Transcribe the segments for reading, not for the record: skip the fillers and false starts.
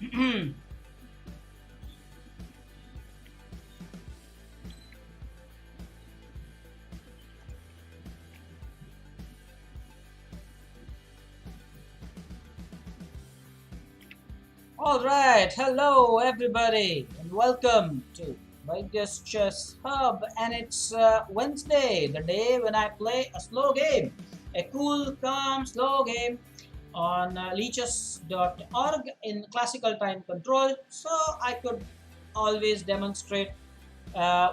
All right, hello everybody, and welcome to Vegas Chess Hub. And it's Wednesday, the day when I play a slow game, a cool, calm, slow game on leeches.org in classical time control, so I could always demonstrate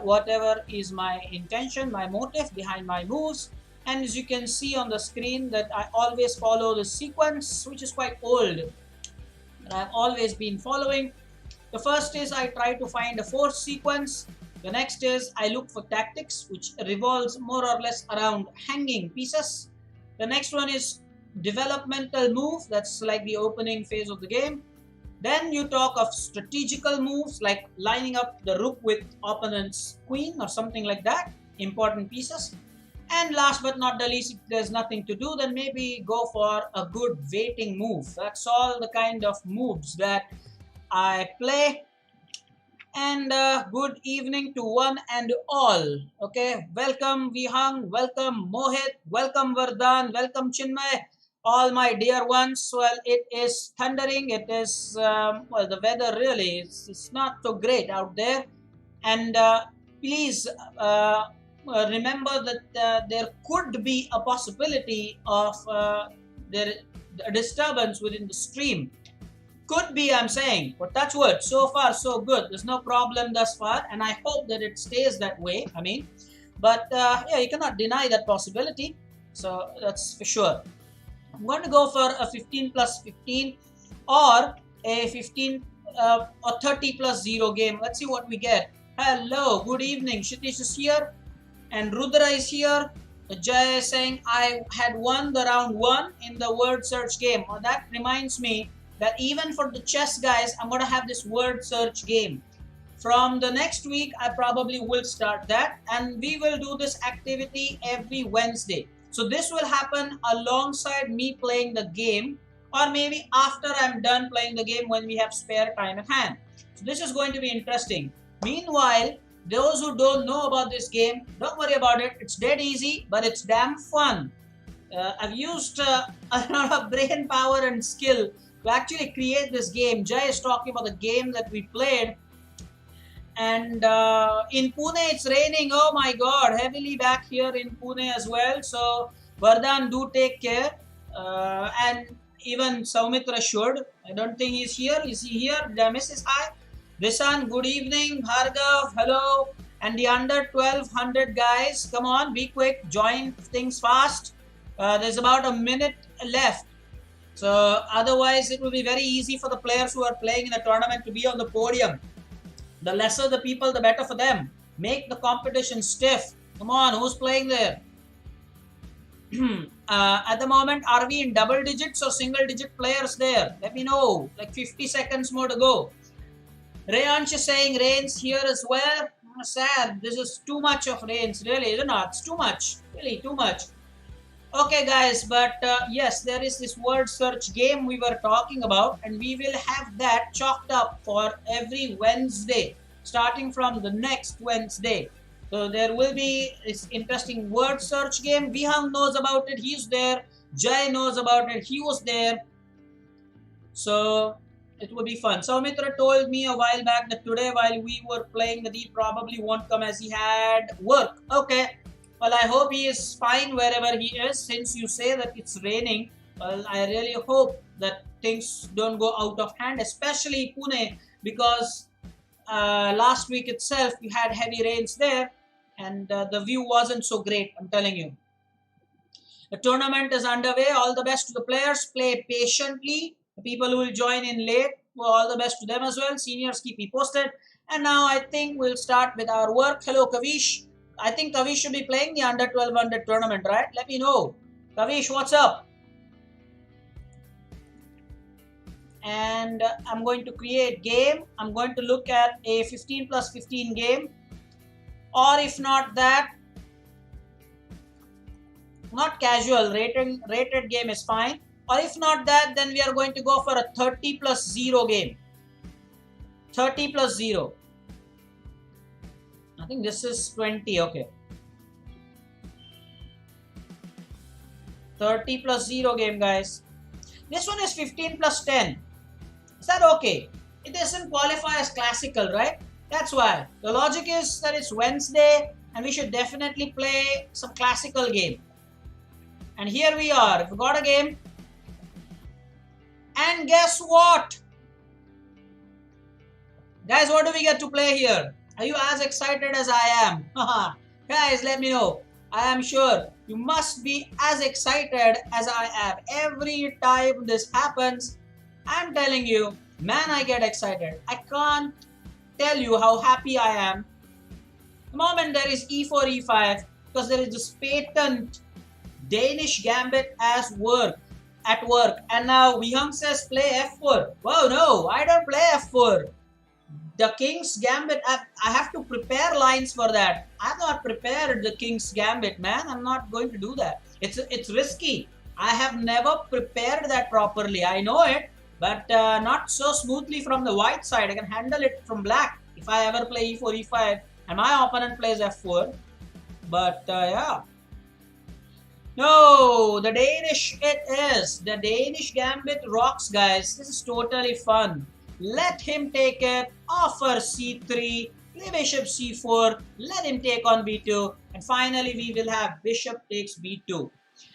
whatever is my intention, my motive behind my moves. And as you can see on the screen, that I always follow the sequence, which is quite old, that I've always been following. The first is I try to find a force sequence. The next is I look for tactics, which revolves more or less around hanging pieces. The next one is developmental move, that's like the opening phase of the game. Then you talk of strategical moves like lining up the rook with opponent's queen or something like that, important pieces. And last but not the least, if there's nothing to do, then maybe go for a good waiting move. That's all the kind of moves that I play. And good evening to one and all. Okay, welcome Vihang, welcome Mohit, welcome Vardhan, welcome Chinmay, all my dear ones. Well, it is thundering. It is, well, the weather really, it's not so great out there. And please remember that there could be a possibility of there a disturbance within the stream. Could be, I'm saying, but touch wood, so far so good. There's no problem thus far, and I hope that it stays that way. But yeah, you cannot deny that possibility, so that's for sure. I'm going to go for a 15 plus 15 or a 15 or 30 plus 0 game. Let's see what we get. Hello, good evening. Shitish is here and Rudra is here. Jay is saying I had won the round 1 in the word search game. That reminds me that even for the chess guys, I'm going to have this word search game. From the next week, I probably will start that, and we will do this activity every Wednesday. So this will happen alongside me playing the game, or maybe after I'm done playing the game when we have spare time at hand. So this is going to be interesting. Meanwhile, those who don't know about this game, don't worry about it. It's dead easy, but it's damn fun. I've used a lot of brain power and skill to actually create this game. Jay is talking about the game that we played. And in Pune, it's raining. Oh my God, heavily back here in Pune as well. So, Vardhan, do take care. And even Saumitra should. I don't think he's here. Is he here? Did I miss his hi? Vishan, good evening. Bhargav, hello. And the under 1200 guys, come on, be quick. Join things fast. There's about a minute left. So, otherwise, it will be very easy for the players who are playing in the tournament to be on the podium. The lesser the people, the better for them. Make the competition stiff. Come on, who's playing there? At the moment, are we in double digits or single digit players there? Let me know. Like 50 seconds more to go. Rayansh is saying rains here as well. Sad. This is too much of rains, really, isn't it? It's too much. Really, too much. Okay, guys, but yes, there is this word search game we were talking about, and we will have that chalked up for every Wednesday, starting from the next Wednesday. So there will be this interesting word search game. Vihang knows about it. He's there. Jay knows about it. He was there. So it will be fun. Saumitra told me a while back that today while we were playing that he probably won't come as he had work. Okay. Well, I hope he is fine wherever he is. Since you say that it's raining, well, I really hope that things don't go out of hand, especially Pune, because last week itself we had heavy rains there and the view wasn't so great, I'm telling you. The tournament is underway. All the best to the players. Play patiently. The people who will join in late, well, all the best to them as well. Seniors, keep me posted. And now I think we'll start with our work. Hello, Kavish. I think Kavish should be playing the under 1200 tournament, right? Let me know. Kavish, what's up? And I'm going to create game. I'm going to look at a 15 plus 15 game. Or if not that, not casual, rated game is fine. Or if not that, then we are going to go for a 30 plus 0 game. 30 plus 0. I think this is 20. Okay. 30 plus 0 game, guys. This one is 15 plus 10. Is that okay? It doesn't qualify as classical, right? That's why. The logic is that it's Wednesday and we should definitely play some classical game. And here we are. We've got a game. And guess what? Guys, what do we get to play here? Are you as excited as I am? Guys, let me know. I am sure you must be as excited as I am. Every time this happens, I'm telling you, man, I get excited. I can't tell you how happy I am. The moment there is e4, e5, because there is this patent Danish gambit at work. And now Vihang says play f4. Wow, no, I don't play f4. The King's Gambit, I have to prepare lines for that. I've not prepared the King's Gambit, man. I'm not going to do that. It's risky. I have never prepared that properly. I know it, but not so smoothly from the white side. I can handle it from black if I ever play e4, e5, and my opponent plays f4. But yeah. No, the Danish it is. The Danish Gambit rocks, guys. This is totally fun. Let him take it, offer c3, play bishop c4, let him take on b2, and finally we will have bishop takes b2.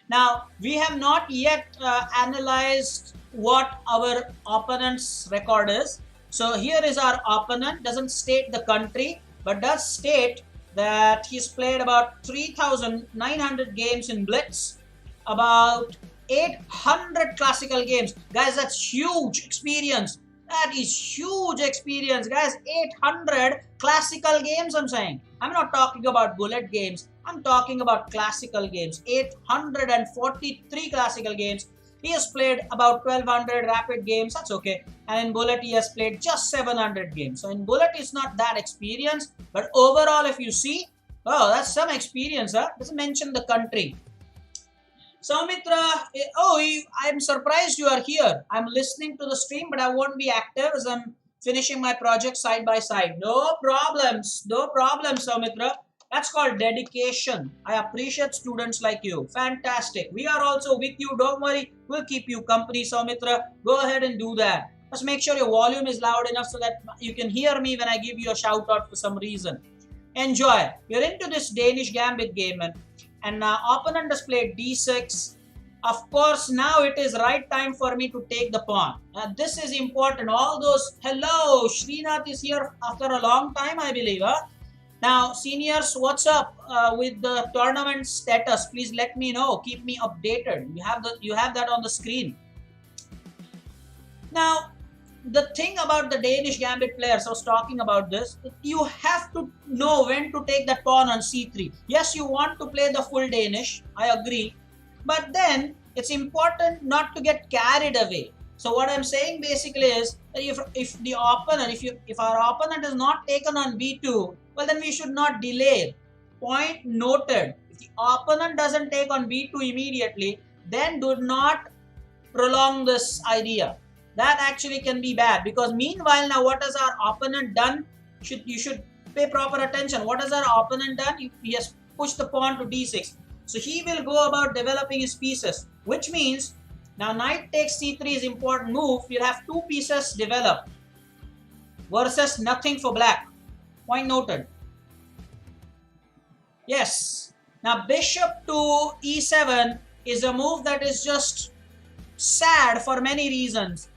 Now, we have not yet analyzed what our opponent's record is. So here is our opponent, doesn't state the country, but does state that he's played about 3,900 games in Blitz, about 800 classical games. Guys, that's huge experience. That is huge experience, guys. 800 classical games, I'm saying. I'm not talking about bullet games. I'm talking about classical games. 843 classical games. He has played about 1200 rapid games. That's okay. And in bullet, he has played just 700 games. So in bullet, it's not that experienced. But overall, if you see, oh, that's some experience, huh? Doesn't mention the country. Soumitra, I'm surprised you are here. I'm listening to the stream, but I won't be active as I'm finishing my project side by side. No problems, Soumitra. That's called dedication. I appreciate students like you. Fantastic. We are also with you. Don't worry. We'll keep you company, Soumitra. Go ahead and do that. Just make sure your volume is loud enough so that you can hear me when I give you a shout out for some reason. Enjoy. You're into this Danish Gambit game, and opponent has played d6. Of course, now it is right time for me to take the pawn. This is important. All those, hello, Srinath is here after a long time, I believe. Huh? Now, seniors, what's up with the tournament status? Please let me know. Keep me updated. You have that on the screen. Now, the thing about the Danish Gambit players, I was talking about this, you have to know when to take that pawn on c3. Yes, you want to play the full Danish, I agree, but then it's important not to get carried away. So what I'm saying basically is that if our opponent is not taken on b2, well then we should not delay. Point noted. If the opponent doesn't take on b2 immediately, then do not prolong this idea. That actually can be bad, because meanwhile now what has our opponent done? You should pay proper attention. What has our opponent done? He has pushed the pawn to d6. So he will go about developing his pieces, which means now knight takes c3 is important move. You'll have two pieces developed versus nothing for black. Point noted. Yes. Now bishop to e7 is a move that is just sad for many reasons.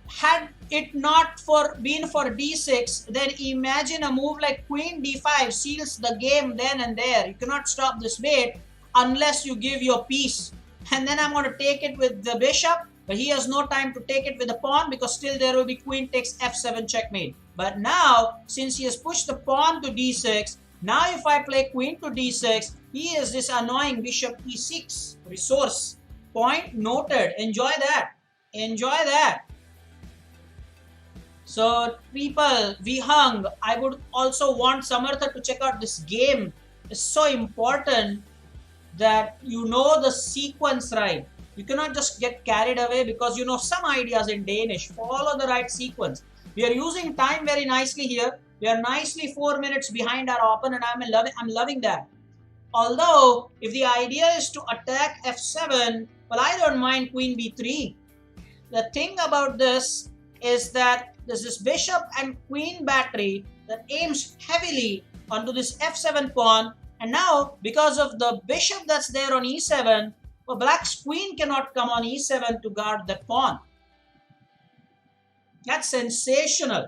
Had it not been for d6, then imagine a move like queen d5 seals the game then and there. You cannot stop this mate unless you give your piece. And then I'm going to take it with the bishop, but he has no time to take it with the pawn because still there will be queen takes f7 checkmate. But now, since he has pushed the pawn to d6, now if I play queen to d6, he is this annoying bishop e6 resource. Point noted. Enjoy that. Enjoy that. So people, we hung. I would also want Samartha to check out this game. It's so important that you know the sequence right. You cannot just get carried away because you know some ideas in Danish. Follow the right sequence. We are using time very nicely here. We are nicely 4 minutes behind our opponent. I'm loving that. Although, if the idea is to attack f7, well, I don't mind queen b3. The thing about this is that there's this bishop and queen battery that aims heavily onto this f7 pawn. And now, because of the bishop that's there on e7, well, black's queen cannot come on e7 to guard that pawn. That's sensational.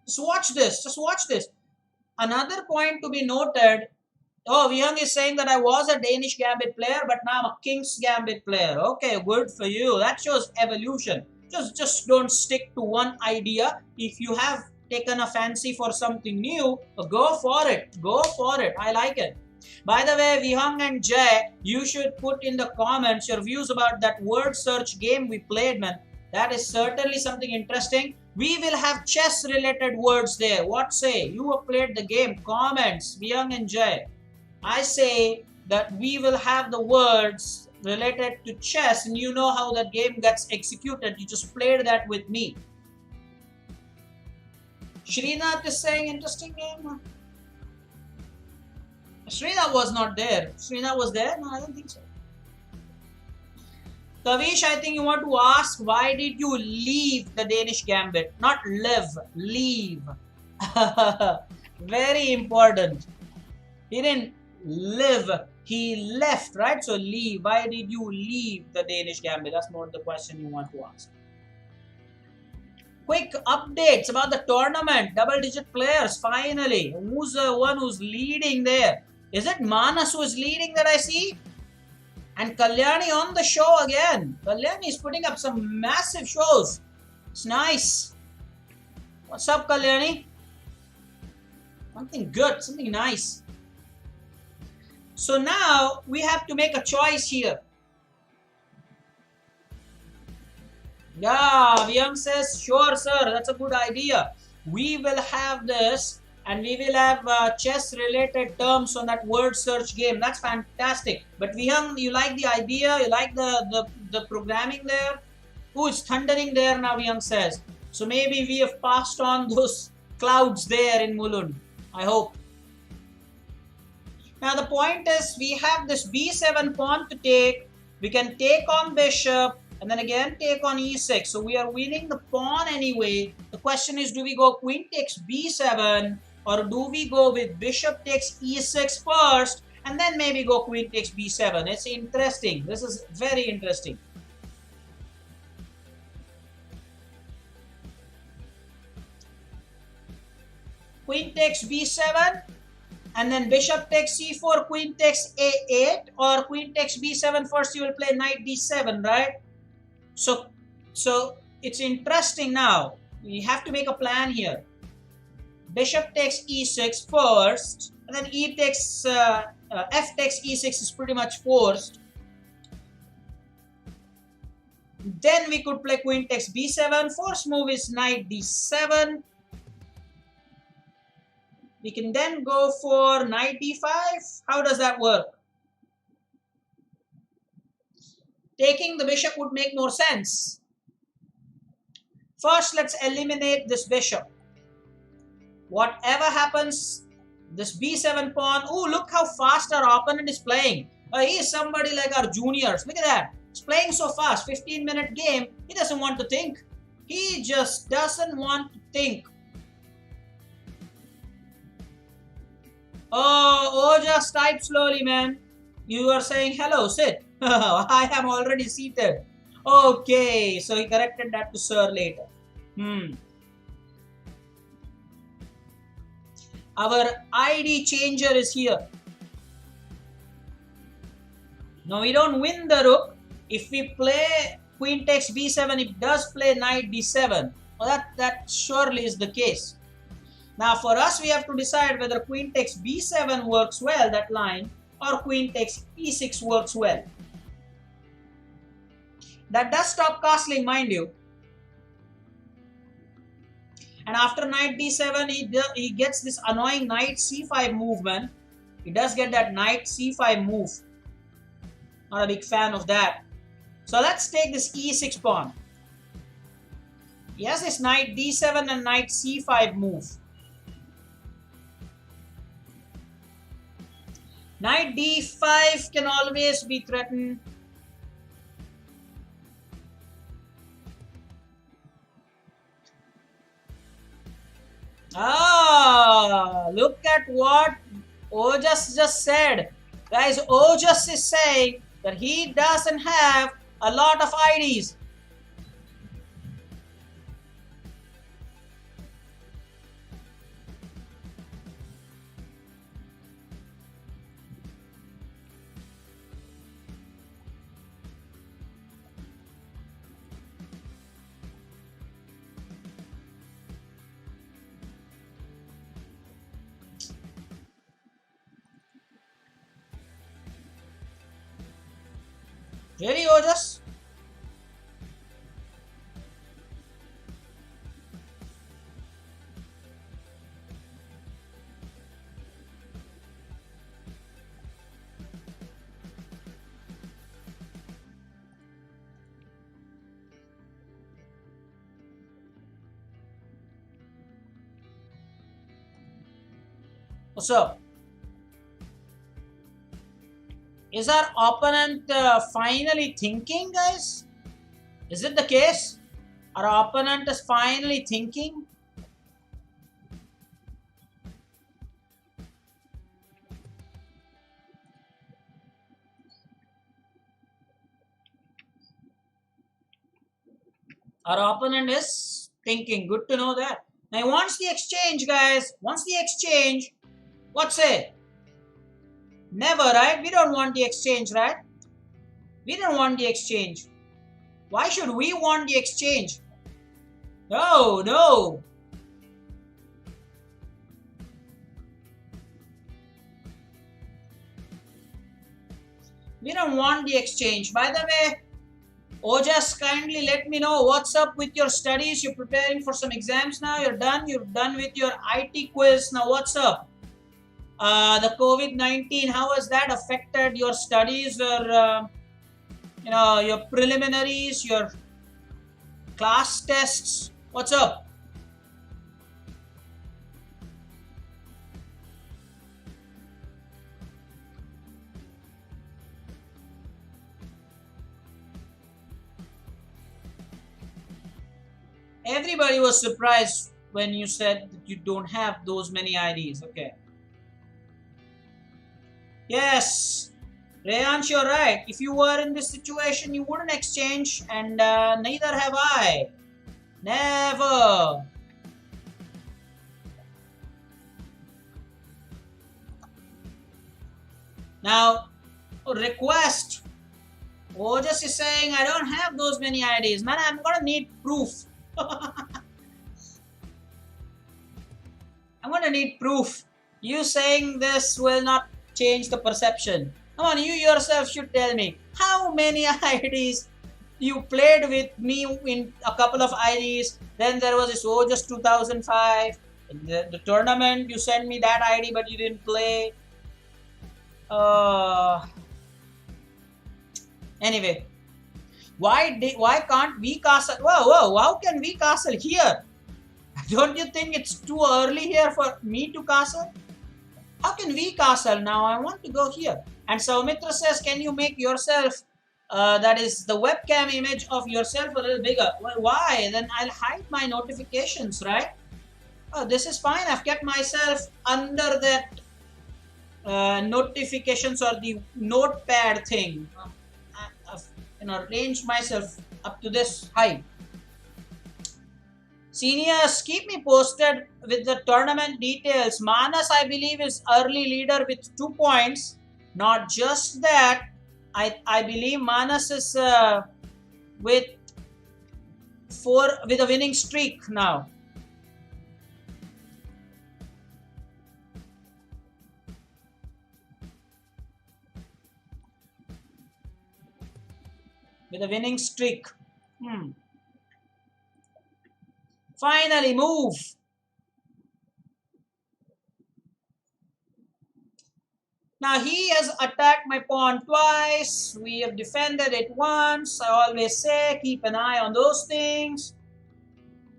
Just watch this. Just watch this. Another point to be noted. Oh, Vyung is saying that I was a Danish Gambit player, but now I'm a King's Gambit player. Okay, good for you. That shows evolution. Just don't stick to one idea. If you have taken a fancy for something new, go for it. Go for it. I like it. By the way, Vihang and Jay, you should put in the comments your views about that word search game we played, man. That is certainly something interesting. We will have chess related words there. What say? You have played the game. Comments, Vihang and Jay. I say that we will have the words related to chess, and you know how that game gets executed. You just played that with me. Srinath is saying interesting game. Srinath was not there. Srinath was there? No, I don't think so. Kavish, I think you want to ask, why did you leave the Danish Gambit? Not live, leave. Very important. He didn't live, he left, right? So leave. Why did you leave the Danish Gambit? That's not the question you want to ask. Quick updates about the tournament. Double-digit players, finally. Who's the one who's leading there? Is it Manas who is leading that I see? And Kalyani on the show again. Kalyani is putting up some massive shows. It's nice. What's up, Kalyani? Something good, something nice. So now we have to make a choice here. Yeah, Vyang says, sure, sir, that's a good idea. We will have this and we will have chess related terms on that word search game. That's fantastic. But Vyang, you like the idea? You like the programming there? Oh, it's thundering there now, Vyang says. So maybe we have passed on those clouds there in Mulund. I hope. Now the point is, we have this b7 pawn to take. We can take on bishop and then again take on e6. So we are winning the pawn anyway. The question is, do we go queen takes b7 or do we go with bishop takes e6 first and then maybe go queen takes b7? It's interesting. This is very interesting. Queen takes b7. And then bishop takes c4, queen takes a8, or queen takes b7 first, you will play knight d7, right? So it's interesting now. We have to make a plan here. Bishop takes e6 first, and then f takes e6 is pretty much forced. Then we could play queen takes b7. First move is knight d7. We can then go for knight d5. How does that work? Taking the bishop would make more sense. First, let's eliminate this bishop. Whatever happens, this b7 pawn. Oh, look how fast our opponent is playing. He is somebody like our juniors. Look at that. He's playing so fast. 15-minute game. He doesn't want to think. He just doesn't want to think. Oh, just type slowly, man. You are saying hello, sit. I am already seated. Okay, so he corrected that to sir later. Our ID changer is here. Now we don't win the rook. If we play queen takes b7, it does play knight d7. Well, that surely is the case. Now for us, we have to decide whether queen takes b7 works well, that line, or queen takes e6 works well. That does stop castling, mind you. And after knight d7, he gets this annoying knight c5 movement. He does get that knight c5 move. Not a big fan of that. So let's take this e6 pawn. Yes, it's knight d7 and knight c5 move. Knight d5 can always be threatened. Ah, look at what Ojas just said. Guys, Ojas is saying that he doesn't have a lot of IDs. Really, Ojas? What's up? Is our opponent finally thinking, guys? Is it the case? Our opponent is finally thinking? Our opponent is thinking. Good to know that. Now, wants the exchange, guys. Wants the exchange. What's it? Never, right? We don't want the exchange, right? We don't want the exchange. Why should we want the exchange? No, no. We don't want the exchange. By the way, Ojas, kindly let me know what's up with your studies. You're preparing for some exams now. You're done. You're done with your IT quiz. Now, what's up? The COVID-19, how has that affected your studies or, your preliminaries, your class tests? What's up? Everybody was surprised when you said that you don't have those many IDs. Okay. Yes. Reyansh, you're right. If you were in this situation, you wouldn't exchange, and neither have I. Never. Now, request. Ojas is saying, I don't have those many IDs. Man, I'm going to need proof. I'm going to need proof. You saying this will not change the perception. Come on, you yourself should tell me how many IDs you played with me in a couple of IDs. Then there was this Ojas 2005. The tournament, you sent me that ID, but you didn't play. Anyway, why can't we castle? Whoa! How can we castle here? Don't you think it's too early here for me to castle? How can we castle now? I want to go here. And Saumitra says, can you make yourself, that is the webcam image of yourself a little bigger? Well, why? Then I'll hide my notifications, right? Oh, this is fine. I've kept myself under that notifications or the notepad thing. I've arranged myself up to this height. Seniors, keep me posted with the tournament details. Manas, I believe, is early leader with 2 points. Not just that, I believe Manas is with a winning streak now. With a winning streak. Finally, move. Now he has attacked my pawn twice. We have defended it once. I always say keep an eye on those things.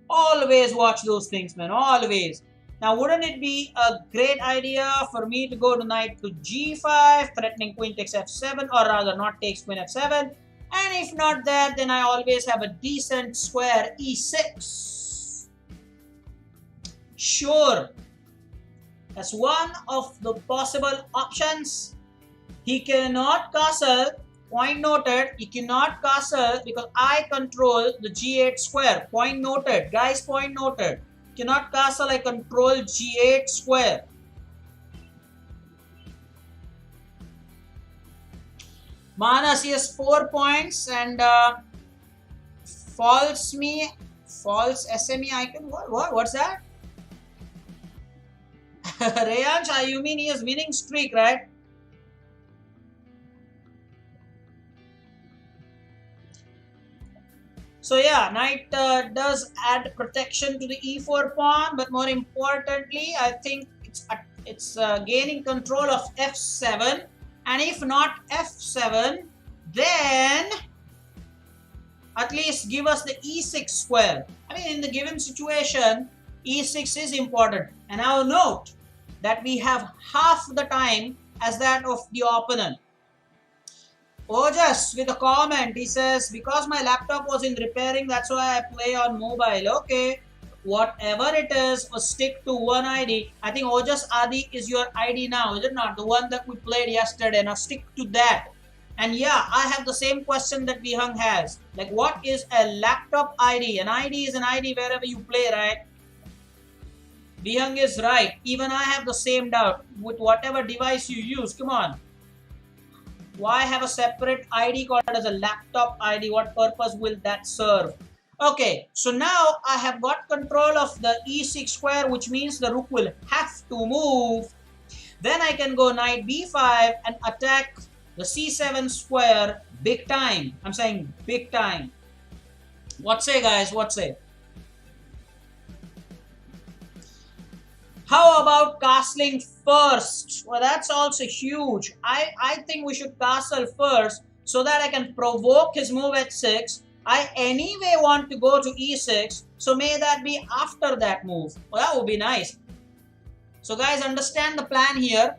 Always watch those things, man. Always. Now, wouldn't it be a great idea for me to go tonight to g5, threatening queen takes f7, or rather not takes queen f7? And if not that, then I always have a decent square e6. Sure, that's one of the possible options. He cannot castle, point noted, he cannot castle because I control the g8 square. Point noted, guys, point noted. Cannot castle, I control g8 square. Manas, he has 4 points and false SME icon. What's that? Rayansh, you mean he is winning streak, right? So yeah, knight does add protection to the e4 pawn, but more importantly, I think it's gaining control of f7, and if not f7, then at least give us the e6 square. I mean, in the given situation, e6 is important. And now note that we have half the time as that of the opponent. Ojas with a comment, he says, because my laptop was in repairing, that's why I play on mobile. Okay, whatever it is, stick to one ID. I think Ojas Adi is your ID now, is it not? The one that we played yesterday. Now stick to that. And yeah, I have the same question that Vihang has. Like, what is a laptop ID? An ID is an ID wherever you play, right? Vihang is right. Even I have the same doubt with whatever device you use. Come on. Why have a separate ID called as a laptop ID? What purpose will that serve? Okay, so now I have got control of the e6 square, which means the rook will have to move. Then I can go knight b5 and attack the c7 square big time. I'm saying big time. What say, guys? What say? How about castling first? Well, that's also huge. I think we should castle first so that I can provoke his move at 6. I anyway want to go to e6, so may that be after that move. Well, that would be nice. So guys, understand the plan here.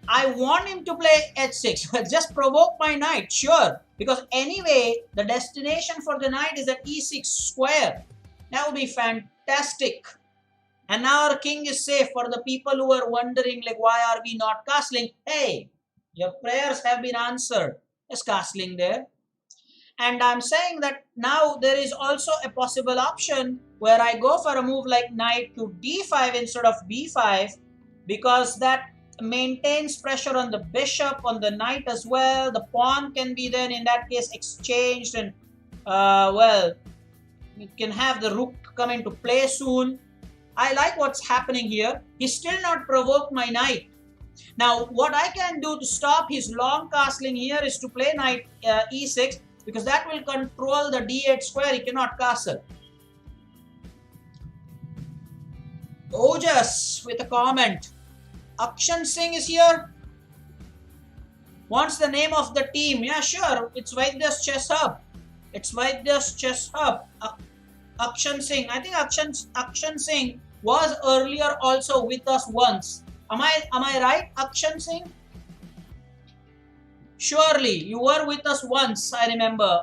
I want him to play h6. Just provoke my knight, sure. Because anyway, the destination for the knight is at e6 square. That would be fantastic. And now our king is safe. For the people who are wondering, like, why are we not castling? Hey, your prayers have been answered. There's castling there. And I'm saying that now there is also a possible option where I go for a move like knight to d5 instead of b5, because that maintains pressure on the bishop, on the knight as well. The pawn can be then in that case exchanged, and well, you can have the rook come into play soon. I like what's happening here. He's still not provoked my knight. Now, what I can do to stop his long castling here is to play knight e6, because that will control the d8 square. He cannot castle. Ojas with a comment. Akshan Singh is here. Wants the name of the team. Yeah, sure. It's Vaidya's Chess Hub. It's Vaidya's Chess Hub. Akshan Singh. I think Akshan Singh was earlier also with us once. Am I right, Akshan Singh? Surely, you were with us once, I remember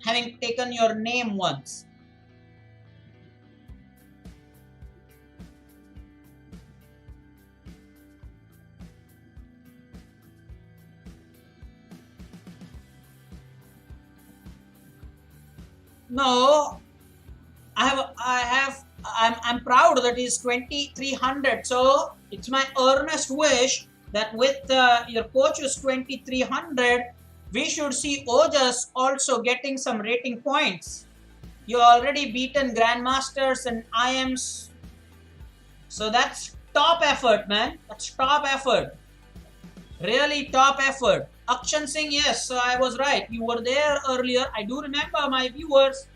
having taken your name once. No, I'm proud that he's 2300. So it's my earnest wish that with your coach is 2300, we should see Ojas also getting some rating points. You already beaten grandmasters and IMs, so that's top effort, man. That's top effort. Really top effort. Akshan Singh, yes, so I was right. You were there earlier. I do remember, my viewers.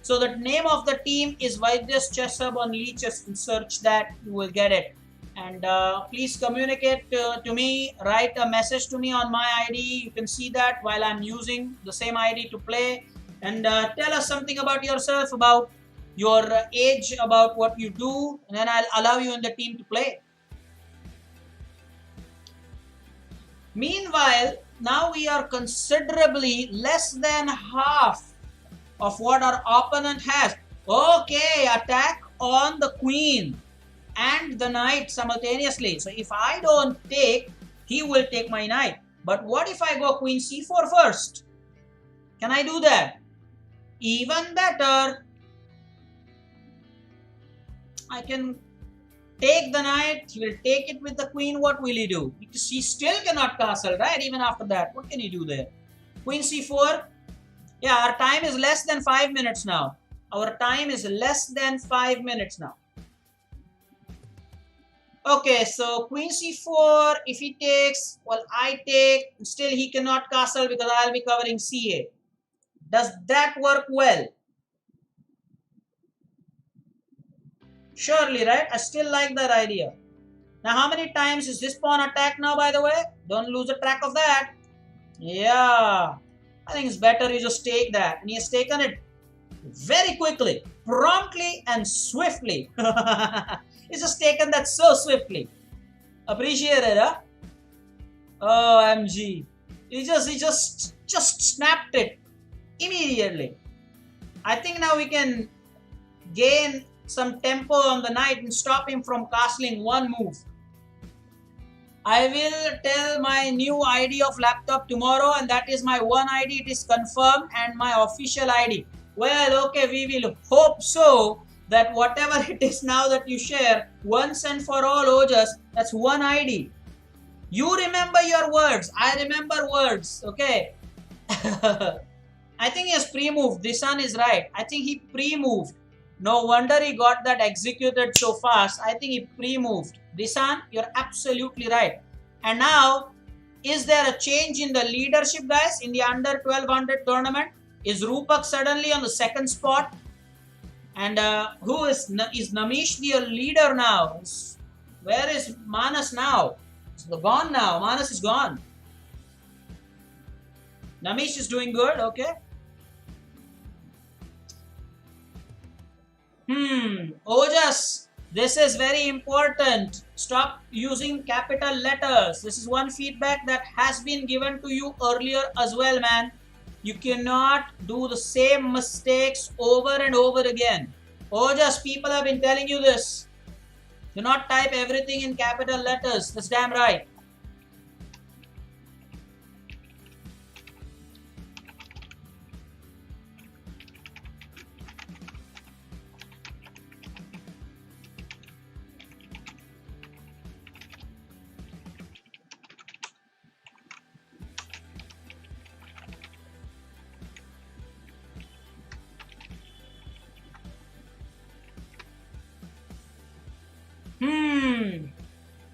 So the name of the team is Vaidya's Chess Hub on Leeches. Search that, you will get it. And please communicate to me. Write a message to me on my ID. You can see that while I'm using the same ID to play. And tell us something about yourself, about your age, about what you do, and then I'll allow you in the team to play. Meanwhile, now we are considerably less than half of what our opponent has. Okay, attack on the queen and the knight simultaneously. So if I don't take, he will take my knight. But what if I go queen c4 first? Can I do that? Even better. I can take the knight. He will take it with the queen. What will he do? Because he still cannot castle, right? Even after that. What can he do there? Queen c4. Yeah, our time is less than 5 minutes now. Our time is less than 5 minutes now. Okay, so queen c4, if he takes, well, I take, still he cannot castle because I'll be covering ca. Does that work well? Surely, right? I still like that idea. Now, how many times is this pawn attacked now, by the way? Don't lose the track of that. Yeah. I think it's better you just take that. And he has taken it very quickly, promptly and swiftly. He's just taken that so swiftly. Appreciate it, huh? OMG. He just snapped it immediately. I think now we can gain some tempo on the knight and stop him from castling one move. I will tell my new ID of laptop tomorrow, and that is my one ID. It is confirmed, and my official ID. Well, okay, we will hope so that whatever it is now that you share, once and for all, Ojas, that's one ID. You remember your words. I remember words. Okay. I think he has pre-moved. Disan is right. I think he pre-moved. No wonder he got that executed so fast. I think he pre-moved. Disan, you're absolutely right. And now, is there a change in the leadership, guys, in the under 1200 tournament? Is Rupak suddenly on the second spot? And who is Namish the leader now? Where is Manas now? It's gone now. Manas is gone. Namish is doing good, okay. Ojas, this is very important. Stop using capital letters. This is one feedback that has been given to you earlier as well, man. You cannot do the same mistakes over and over again. Ojas, people have been telling you this. Do not type everything in capital letters. That's damn right.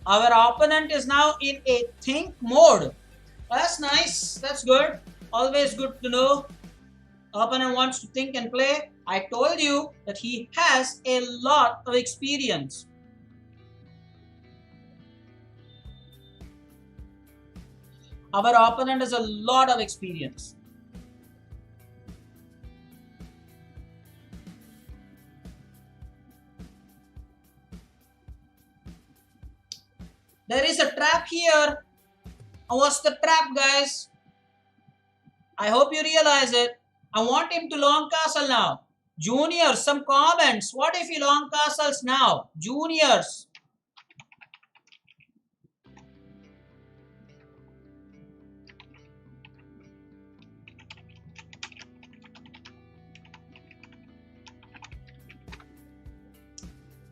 Our opponent is now in a think mode. That's nice. That's good. Always good to know. Opponent wants to think and play. I told you that he has a lot of experience. Our opponent has a lot of experience. There is a trap here. What's the trap, guys? I hope you realize it. I want him to long castle now. Juniors, some comments. What if he long castles now? Juniors.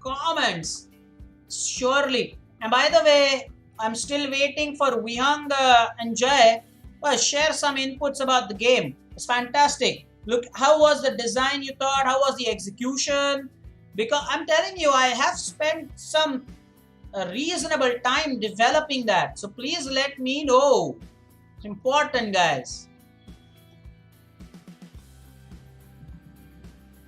Comments. Surely. And by the way, I'm still waiting for Vihang and Jay. Well, share some inputs about the game. It's fantastic. Look, how was the design you thought? How was the execution? Because I'm telling you, I have spent some reasonable time developing that. So please let me know. It's important, guys.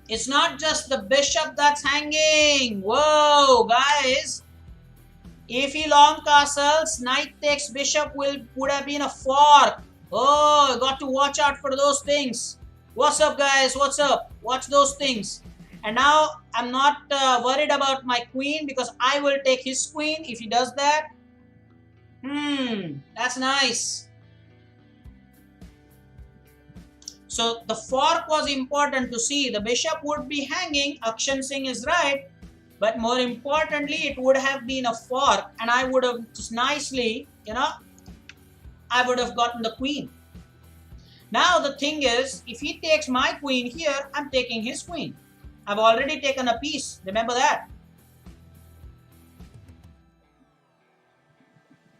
It's not just the bishop that's hanging. Whoa, guys. If he long castles, knight takes bishop would have been a fork. Oh, got to watch out for those things. What's up, guys? What's up? Watch those things. And now I'm not worried about my queen because I will take his queen if he does that. That's nice. So the fork was important to see. The bishop would be hanging. Akshan Singh is right. But more importantly, it would have been a fork, and I would have just nicely, I would have gotten the queen. Now the thing is, if he takes my queen here, I'm taking his queen. I've already taken a piece. Remember that.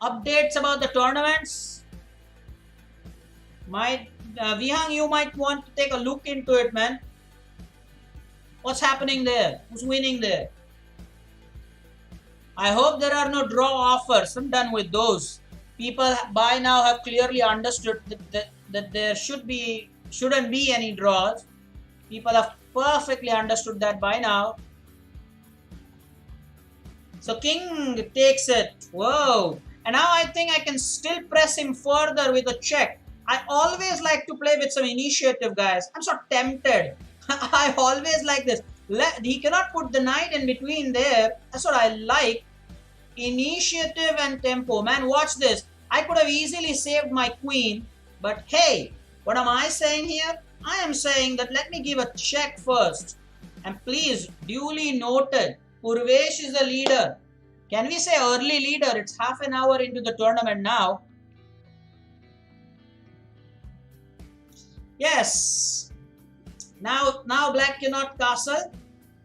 Updates about the tournaments. Vihang, you might want to take a look into it, man. What's happening there? Who's winning there? I hope there are no draw offers. I'm done with those. People by now have clearly understood that there shouldn't be any draws. People have perfectly understood that by now. So king takes it. Whoa. And now I think I can still press him further with a check. I always like to play with some initiative, guys. I'm so tempted. I always like this. He cannot put the knight in between there. That's what I like. Initiative and tempo. Man, watch this. I could have easily saved my queen. But hey, what am I saying here? I am saying that let me give a check first. And please, duly noted, Purvesh is the leader. Can we say early leader? It's half an hour into the tournament now. Yes. Now black cannot castle.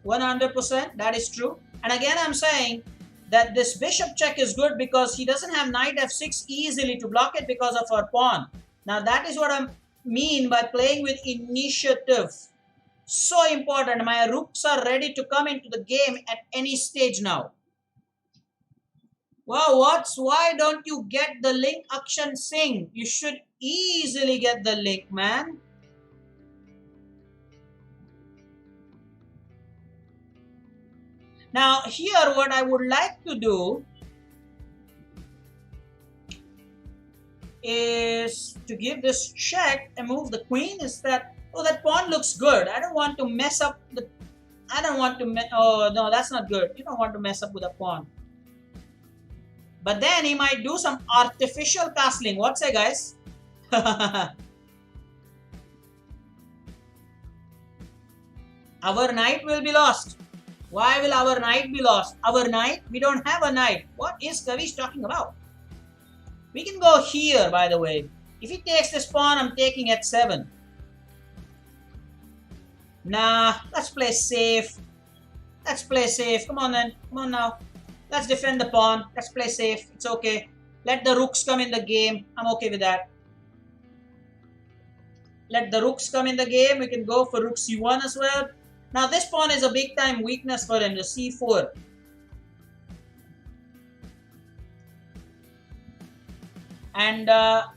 100%. That is true. And again, I'm saying that this bishop check is good because he doesn't have knight f6 easily to block it because of our pawn. Now that is what I mean by playing with initiative. So important. My rooks are ready to come into the game at any stage now. Wow, why don't you get the link, Akshan Singh? You should easily get the link, man. Now here what I would like to do is to give this check and move the queen. Is that, oh, that pawn looks good. I don't want to mess up the, oh no, that's not good. You don't want to mess up with a pawn. But then he might do some artificial castling. What say, guys? Our knight will be lost. Why will our knight be lost? Our knight? We don't have a knight. What is Kavish talking about? We can go here, by the way. If he takes this pawn, I'm taking at 7. Nah, let's play safe. Let's play safe. Come on then. Come on now. Let's defend the pawn. Let's play safe. It's okay. Let the rooks come in the game. I'm okay with that. Let the rooks come in the game. We can go for rook c1 as well. Now this pawn is a big time weakness for him, the c4. And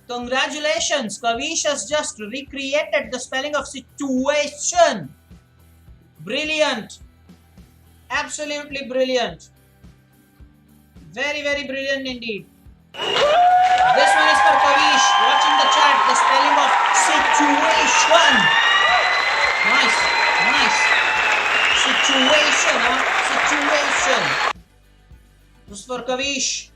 congratulations, Kavish has just recreated the spelling of situation. Brilliant. Absolutely brilliant. Very, very brilliant indeed. This one is for Kavish. Watching the chat, the spelling of situation. Nice, nice. Situation, huh? Situation. This is for Kavish.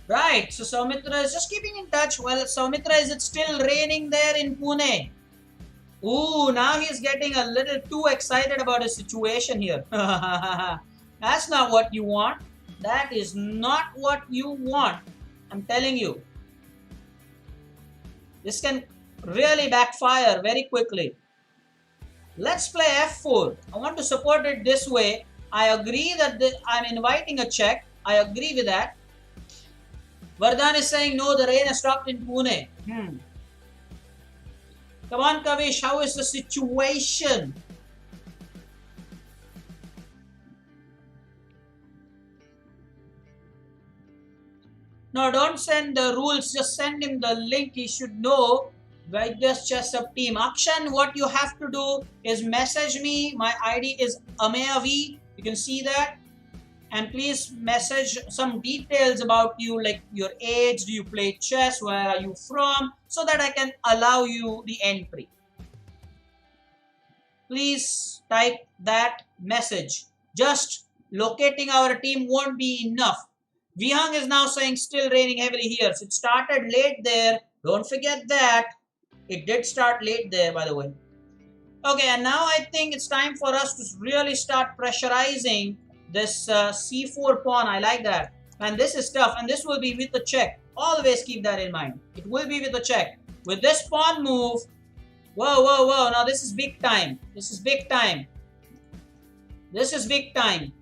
Right, so Soumitra is just keeping in touch. Well, Soumitra, is it still raining there in Pune? Ooh, now he's getting a little too excited about his situation here. That's not what you want. That is not what you want. I'm telling you. This can really backfire very quickly. Let's play f4. I want to support it this way. I agree that I'm inviting a check. I agree with that. Vardhan is saying, no, the rain has stopped in Pune. Come on, Kavish, how is the situation? No, don't send the rules, just send him the link. He should know. Vaidya's Chess Up team. Akshan, what you have to do is message me. My ID is Ameyavi. You can see that. And please message some details about you, like your age, do you play chess, where are you from, so that I can allow you the entry. Please type that message. Just locating our team won't be enough. Vihang is now saying still raining heavily here. So it started late there. Don't forget that. It did start late there, by the way. Okay, and now I think it's time for us to really start pressurizing this c4 pawn. I like that. And this is tough. And this will be with the check. Always keep that in mind. It will be with the check. With this pawn move, whoa, whoa, whoa. Now this is big time. This is big time. This is big time.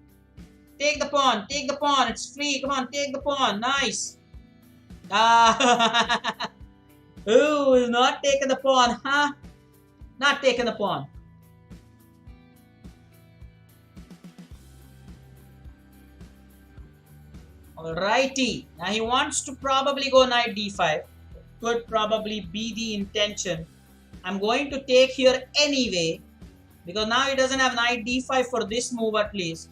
Take the pawn. Take the pawn. It's free. Come on, take the pawn. Nice. Ah. Ooh, is not taking the pawn, huh? Not taking the pawn. Alrighty. Now he wants to probably go knight d5. Could probably be the intention. I'm going to take here anyway, because now he doesn't have knight d5 for this move at least.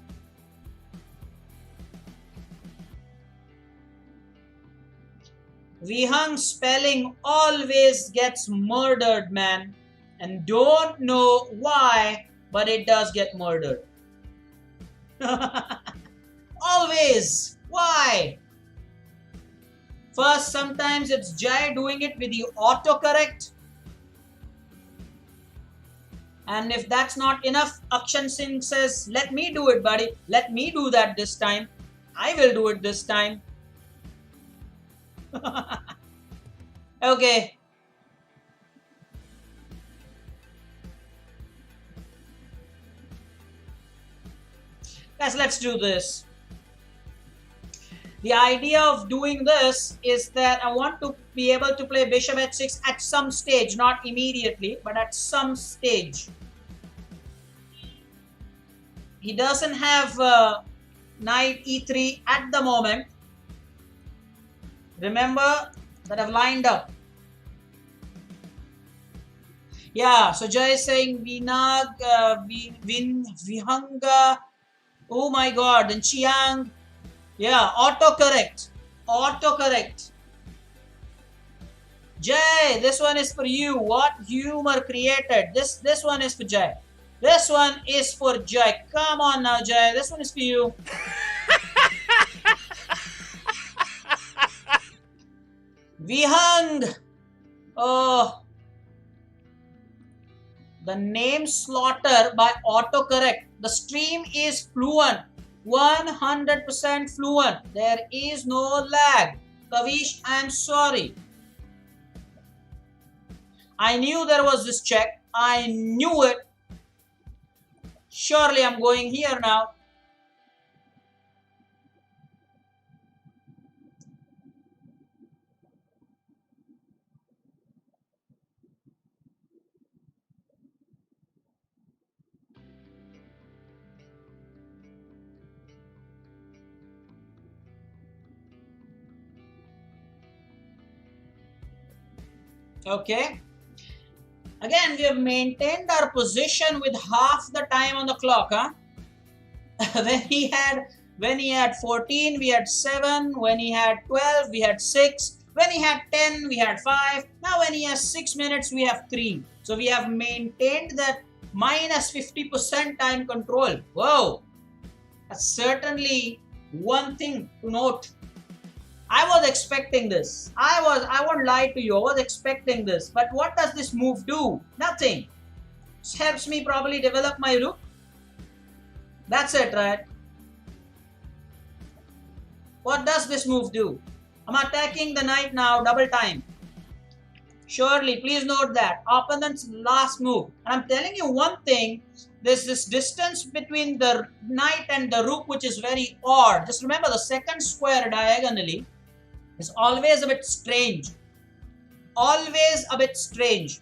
Vihang spelling always gets murdered, man. And don't know why, but it does get murdered. Always. Why? First, sometimes it's Jai doing it with the autocorrect. And if that's not enough, Akshan Singh says, let me do it, buddy. Let me do that this time. I will do it this time. Okay. Guys, let's do this. The idea of doing this is that I want to be able to play bishop h6 at some stage, not immediately, but at some stage. He doesn't have knight e3 at the moment. Remember that I've lined up. Yeah, so Jay is saying Vinag, Vihanga, oh my god, and Chiang. Yeah, autocorrect. Autocorrect. Jay, this one is for you. What humor created? This one is for Jay. This one is for Jay. Come on now, Jay. This one is for you. Vihang. Oh. The name slaughter by autocorrect. The stream is fluent. 100% fluent. There is no lag. Kavish, I'm sorry. I knew there was this check. I knew it. Surely I'm going here now. Okay. Again, we have maintained our position with half the time on the clock, huh? when he had 14, we had 7. When he had 12, we had 6. When he had 10, we had 5. Now when he has 6 minutes, we have 3. So we have maintained that minus 50% time control. Whoa! That's certainly one thing to note. I was expecting this. I won't lie to you. I was expecting this. But what does this move do? Nothing. It helps me probably develop my rook. That's it, right? What does this move do? I'm attacking the knight now, double time. Surely, please note that. Opponent's last move. And I'm telling you one thing. There's this distance between the knight and the rook which is very odd. Just remember the second square diagonally is always a bit strange. Always a bit strange.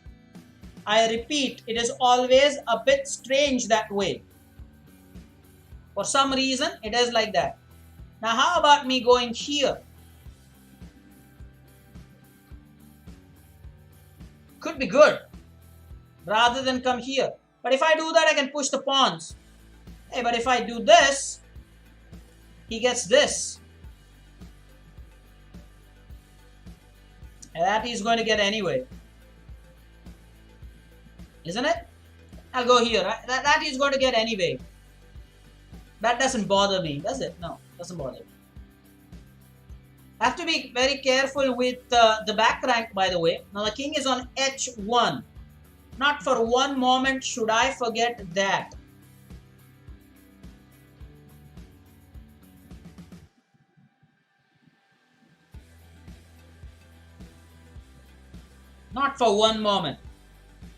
I repeat, it is always a bit strange that way. For some reason, it is like that. Now, how about me going here? Could be good. Rather than come here. But if I do that, I can push the pawns. Hey, but if I do this, he gets this. And that he's going to get anyway. Isn't it? I'll go here. That he's going to get anyway. That doesn't bother me, does it? No, doesn't bother me. I have to be very careful with the back rank, by the way. Now the king is on h1. Not for one moment should I forget that. Not for one moment.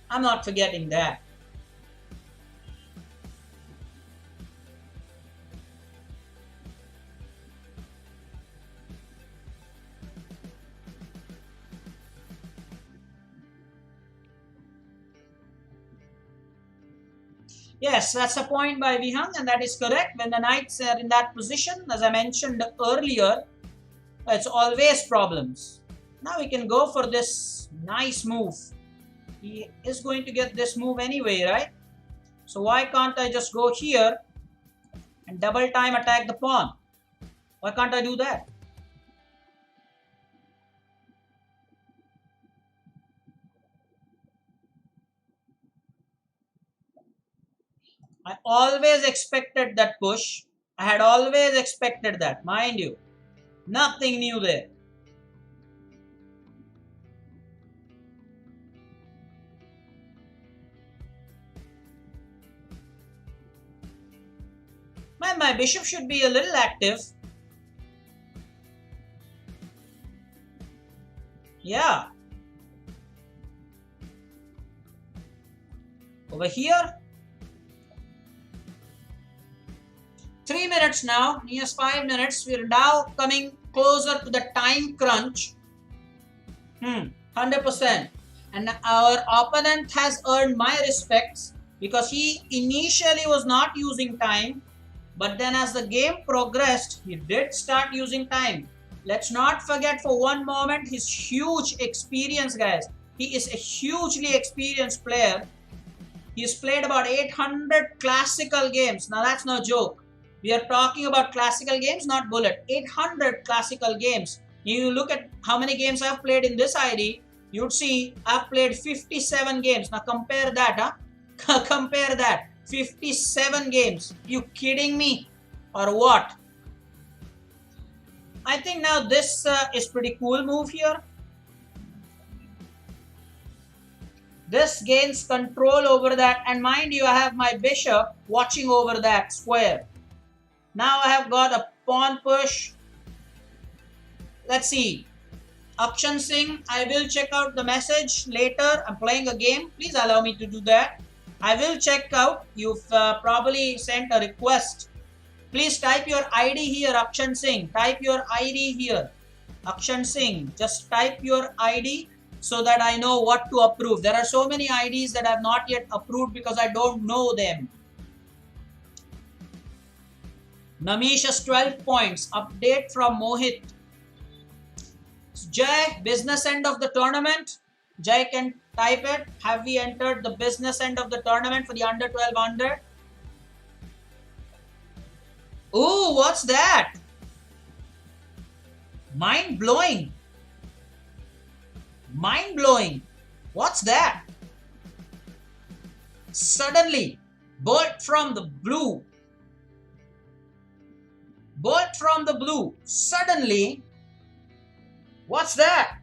I'm not forgetting that. Yes, that's a point by Vihang, and that is correct. When the knights are in that position, as I mentioned earlier, it's always problems. Now we can go for this nice move. He is going to get this move anyway, right? So why can't I just go here and double time attack the pawn? Why can't I do that? I always expected that push. I had always expected that, mind you. Nothing new there. My bishop should be a little active. Yeah. Over here. 3 minutes now. Yes, 5 minutes. We're now coming closer to the time crunch. 100%. And our opponent has earned my respects because he initially was not using time. But then as the game progressed, he did start using time. Let's not forget for one moment his huge experience, guys. He is a hugely experienced player. He's played about 800 classical games. Now that's no joke. We are talking about classical games, not bullet. 800 classical games. You look at how many games I've played in this ID, you'd see I've played 57 games. Now compare that, huh? Compare that. 57 games. You kidding me? Or what? I think now this is pretty cool move here. This gains control over that. And mind you, I have my bishop watching over that square. Now I have got a pawn push. Let's see. Akshan Singh, I will check out the message later. I'm playing a game. Please allow me to do that. I will check out. You've probably sent a request. Please type your ID here, Akshan Singh. Type your ID here. Akshan Singh, just type your ID so that I know what to approve. There are so many IDs that I have not yet approved because I don't know them. Namish has 12 points. Update from Mohit. Jay, business end of the tournament. Jay can type it. Have we entered the business end of the tournament for the under 1200? Ooh, what's that? Mind blowing. Mind blowing. What's that? Suddenly, bolt from the blue. Bolt from the blue. Suddenly, what's that?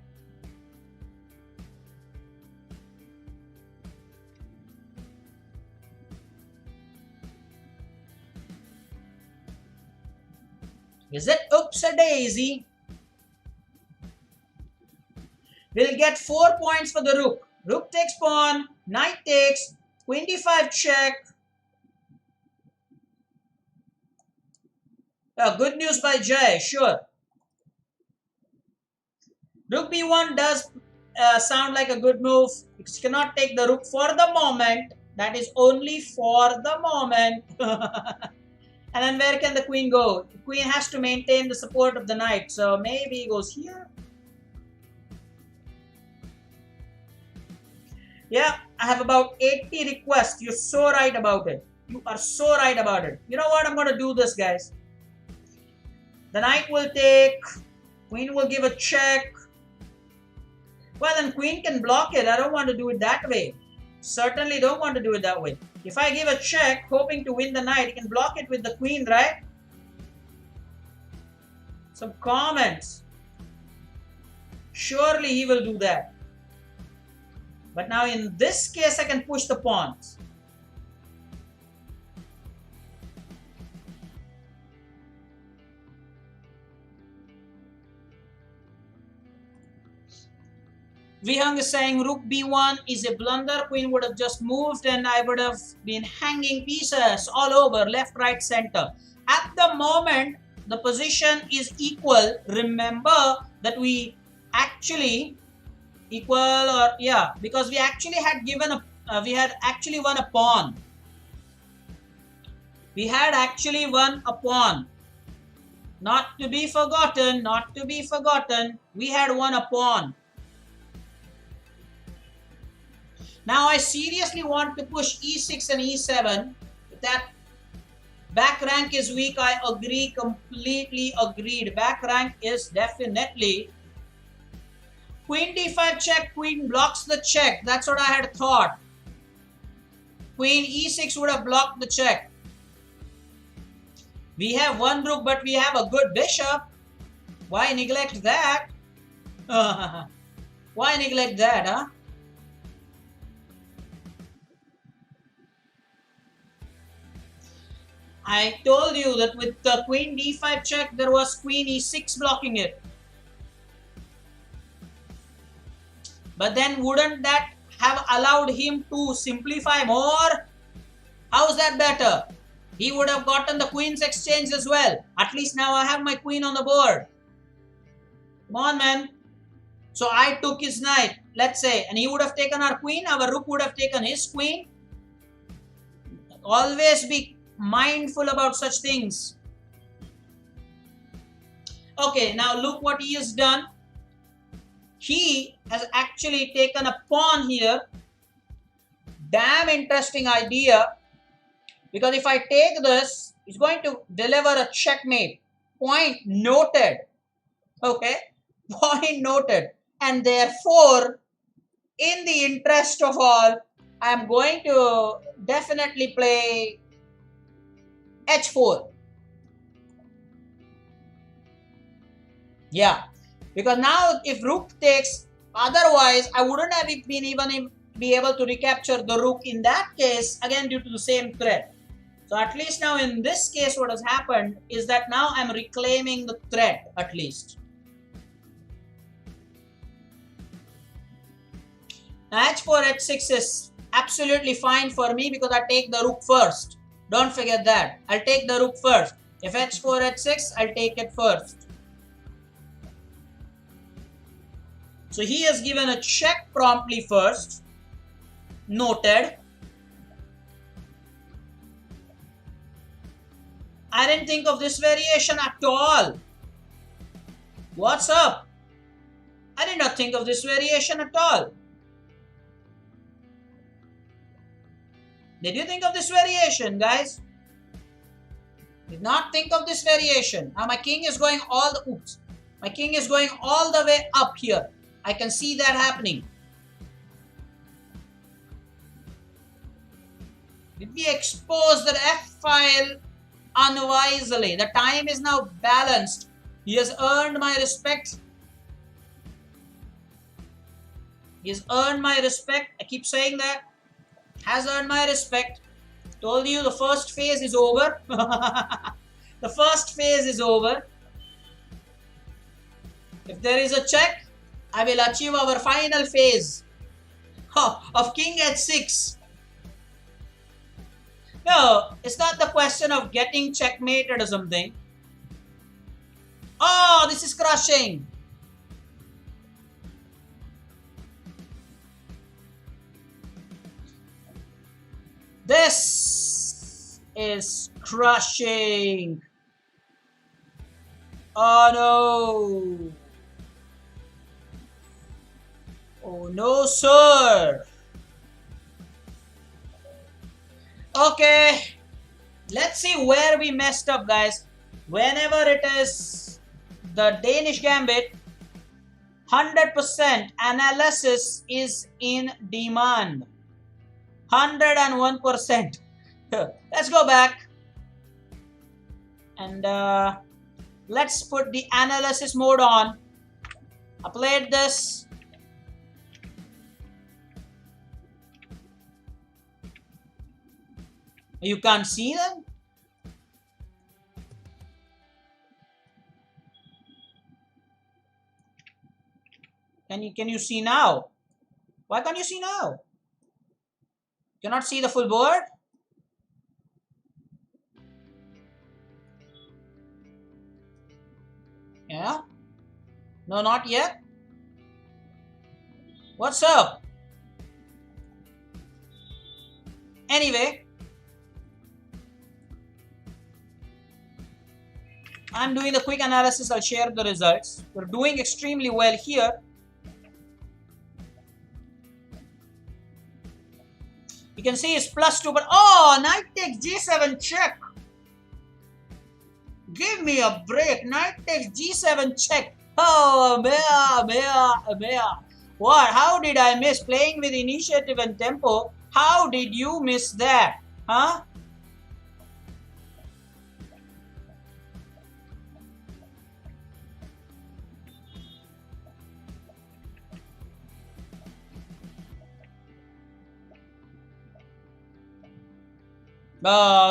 Is it oops a daisy? We'll get 4 points for the rook. Rook takes pawn, knight takes, queen d5 check. Good news by Jay, sure. Rook b1 does sound like a good move. You cannot take the rook for the moment. That is only for the moment. And then where can the queen go? The queen has to maintain the support of the knight. So maybe he goes here. Yeah, I have about 80 requests. You're so right about it. You are so right about it. You know what? I'm going to do this, guys. The knight will take. Queen will give a check. Well, then queen can block it. I don't want to do it that way. Certainly don't want to do it that way. If I give a check, hoping to win the knight, he can block it with the queen, right? Some comments. Surely he will do that. But now in this case, I can push the pawns. Vihang is saying rook b1 is a blunder. Queen would have just moved and I would have been hanging pieces all over, left, right, center. At the moment, the position is equal. Remember that we actually equal, or yeah, because we actually had given a, we had actually won a pawn. We had actually won a pawn. Not to be forgotten, not to be forgotten. We had won a pawn. Now I seriously want to push e6 and e7. If that back rank is weak, I agree, completely agreed. Back rank is definitely. Queen d5 check, queen blocks the check. That's what I had thought. Queen e6 would have blocked the check. We have one rook, but we have a good bishop. Why neglect that? Why neglect that, huh? I told you that with the queen d5 check, there was queen e6 blocking it. But then wouldn't that have allowed him to simplify more? How's that better? He would have gotten the queen's exchange as well. At least now I have my queen on the board. Come on, man. So I took his knight, let's say, and he would have taken our queen. Our rook would have taken his queen. Always be mindful about such things. Okay, now look what he has done. He has actually taken a pawn here. Damn interesting idea. Because if I take this, it's going to deliver a checkmate. Point noted. Okay, point noted. And therefore, in the interest of all, I am going to definitely play h4. Yeah, because now if rook takes, otherwise I wouldn't have been even be able to recapture the rook in that case, again due to the same threat. So at least now in this case what has happened is that now I'm reclaiming the threat at least. Now h4, h6 is absolutely fine for me because I take the rook first. Don't forget that. I'll take the rook first. If h4, h6, I'll take it first. So he has given a check promptly first. Noted. I didn't think of this variation at all. What's up? I did not think of this variation at all. Did you think of this variation, guys? Did not think of this variation. Now my king is going all the my king is going all the way up here. I can see that happening. Did we expose the F file unwisely? The time is now balanced. He has earned my respect. He has earned my respect. I keep saying that. Has earned my respect. Told you the first phase is over. The first phase is over. If there is a check, I will achieve our final phase of king h6. No, it's not the question of getting checkmated or something. Oh, this is crushing. This is crushing. Oh no. Oh no, sir. Okay. Let's see where we messed up, guys. whenever it is the Danish Gambit, 100% analysis is in demand. 101%. Let's go back and let's put the analysis mode on. I played this. You can't see them? Can you see now? Why can't you see now? Cannot see the full board? Yeah? No, not yet. What's up? Anyway, I'm doing the quick analysis. I'll share the results. We're doing extremely well here. You can see it's +2, but oh, knight takes g7 check. Give me a break. Knight takes g7 check. Oh, Mea. What? How did I miss playing with initiative and tempo? How did you miss that? Huh?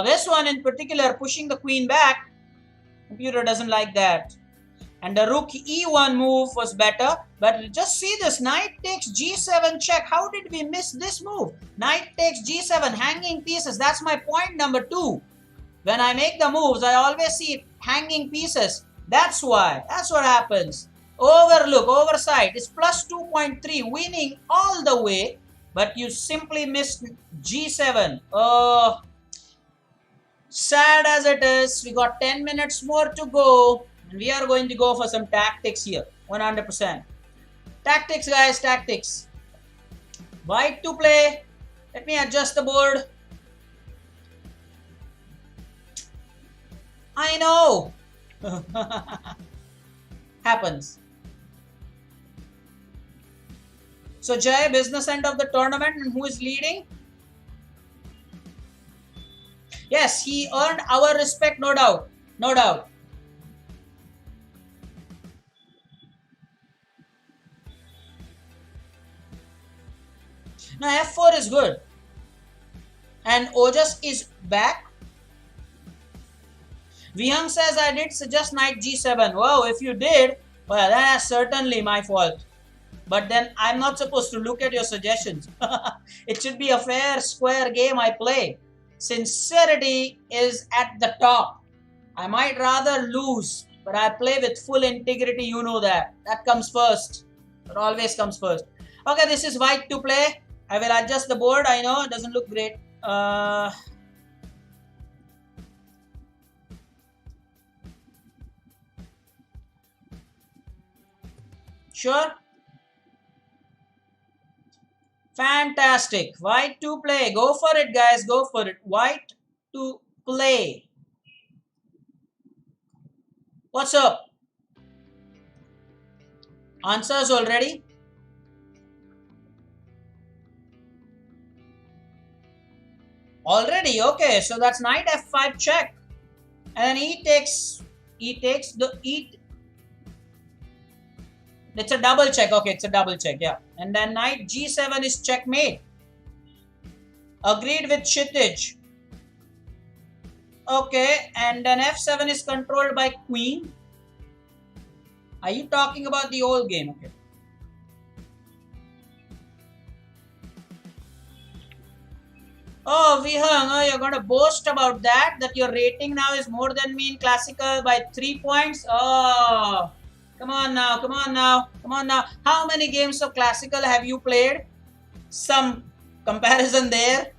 This one in particular, pushing the queen back. Computer doesn't like that. And the rook e1 move was better. But just see this. Knight takes g7 check. How did we miss this move? Knight takes g7, hanging pieces. That's my point number 2. When I make the moves, I always see hanging pieces. That's why. That's what happens. Overlook, oversight. It's +2.3, winning all the way. But you simply missed g7. Oh, sad as it is. We got 10 minutes more to go. And we are going to go for some tactics here. 100%. Tactics, guys. Tactics. White to play. Let me adjust the board. I know. Happens. So Jay, business end of the tournament, and who is leading? Yes, he earned our respect, no doubt. No doubt. Now f4 is good. And Ojas is back. Vihang says, I did suggest knight g7. Wow, if you did, well, that's certainly my fault. But then I'm not supposed to look at your suggestions. It should be a fair, square game I play. Sincerity is at the top. I might rather lose, but I play with full integrity, you know that. That comes first. It always comes first. Okay, this is white to play. I will adjust the board. I know it doesn't look great. Sure. Fantastic. White to play. Go for it, guys. Go for it. White to play. What's up? Answers already? Already, okay. So that's knight f5 check. And then e takes the e. It's a double check. Okay, it's a double check, yeah. And then knight g7 is checkmate. Agreed with Kshitij. Okay, and then f7 is controlled by queen. Are you talking about the old game? Okay. Oh, Vihang, oh, you're going to boast about that your rating now is more than me in classical by 3 points? Oh, come on now, come on now, come on now. How many games of classical have you played? Some comparison there.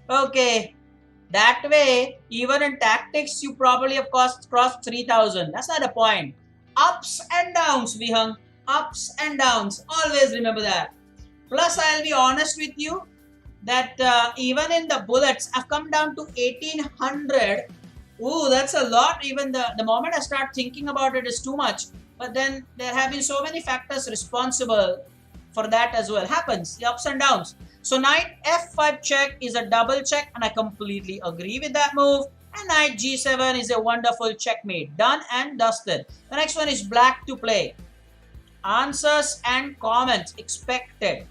Okay. That way, even in tactics, you probably have crossed 3,000. That's not a point. Ups and downs, Vihang. Ups and downs. Always remember that. Plus, I'll be honest with you that even in the bullets, I've come down to 1800 Ooh, that's a lot. Even the moment I start thinking about it is too much. But then there have been so many factors responsible for that as well. Happens, the ups and downs. So knight f5 check is a double check, and I completely agree with that move. And knight g7 is a wonderful checkmate. Done and dusted. The next one is black to play. Answers and comments expected.